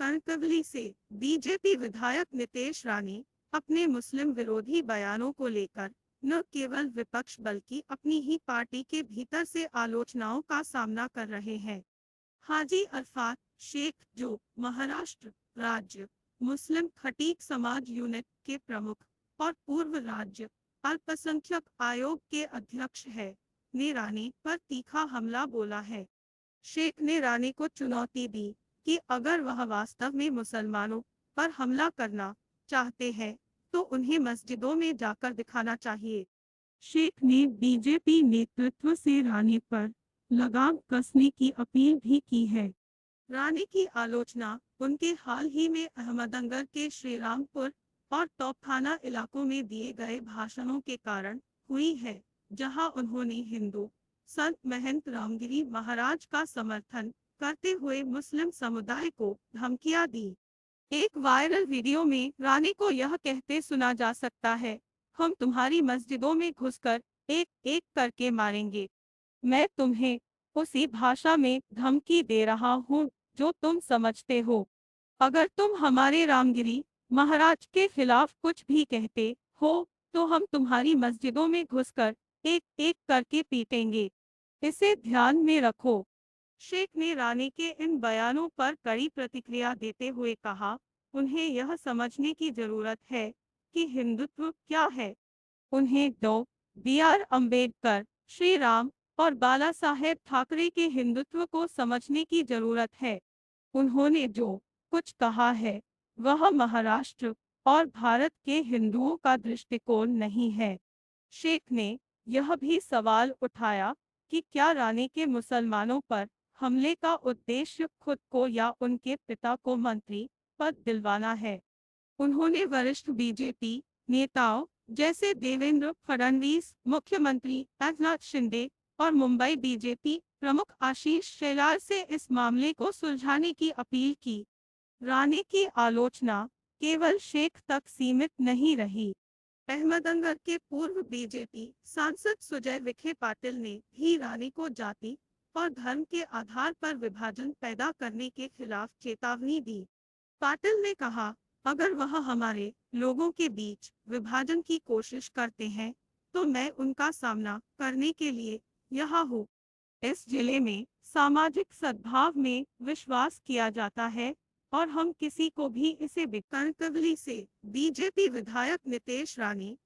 कनकवली से बीजेपी विधायक नितेश राणे अपने मुस्लिम विरोधी बयानों को लेकर न केवल विपक्ष बल्कि अपनी ही पार्टी के भीतर से आलोचनाओं का सामना कर रहे हैं। हाजी अरफात शेख, जो महाराष्ट्र राज्य मुस्लिम खटीक समाज यूनिट के प्रमुख और पूर्व राज्य अल्पसंख्यक आयोग के अध्यक्ष है, ने राणे पर तीखा हमला बोला है। शेख ने राणे को चुनौती दी कि अगर वह वास्तव में मुसलमानों पर हमला करना चाहते हैं तो उन्हें मस्जिदों में जाकर दिखाना चाहिए। शेख ने बीजेपी नेतृत्व से राणे पर लगाम कसने की अपील भी की है। राणे की आलोचना उनके हाल ही में अहमदनगर के श्रीरामपुर और तोपखाना इलाकों में दिए गए भाषणों के कारण हुई है, जहां उन्होंने हिंदू संत महंत रामगिरी महाराज का समर्थन करते हुए मुस्लिम समुदाय को धमकियां दी। एक वायरल वीडियो में राणे को यह कहते सुना जा सकता है, हम तुम्हारी मस्जिदों में घुसकर एक एक करके मारेंगे। मैं तुम्हें उसी भाषा में धमकी दे रहा हूँ जो तुम समझते हो। अगर तुम हमारे रामगिरी महाराज के खिलाफ कुछ भी कहते हो तो हम तुम्हारी मस्जिदों में घुसकर एक एक करके पीटेंगे। इसे ध्यान में रखो। शेख ने राणे के इन बयानों पर कड़ी प्रतिक्रिया देते हुए कहा, उन्हें यह समझने की जरूरत है कि हिंदुत्व क्या है। उन्हें बी.आर. अम्बेडकर, श्री राम और बाला साहेब ठाकरे के हिंदुत्व को समझने की जरूरत है। उन्होंने जो कुछ कहा है वह महाराष्ट्र और भारत के हिंदुओं का दृष्टिकोण नहीं है। शेख ने यह भी सवाल उठाया कि क्या राणे के मुसलमानों पर हमले का उद्देश्य खुद को या उनके पिता को मंत्री पद दिलवाना है। उन्होंने वरिष्ठ बीजेपी नेताओं जैसे देवेंद्र फडणवीस, मुख्यमंत्री एकनाथ शिंदे और मुंबई बीजेपी प्रमुख आशीष शेलार से इस मामले को सुलझाने की अपील की। राणे की आलोचना केवल शेख तक सीमित नहीं रही। अहमदनगर के पूर्व बीजेपी सांसद सुजय विखे पाटिल ने भी राणे को जाति और धर्म के आधार पर विभाजन पैदा करने के खिलाफ चेतावनी दी। पाटिल ने कहा, अगर वह हमारे लोगों के बीच विभाजन की कोशिश करते हैं तो मैं उनका सामना करने के लिए यहाँ हूँ। इस जिले में सामाजिक सद्भाव में विश्वास किया जाता है और हम किसी को भी इसे कनकवली से बीजेपी विधायक नितेश राणे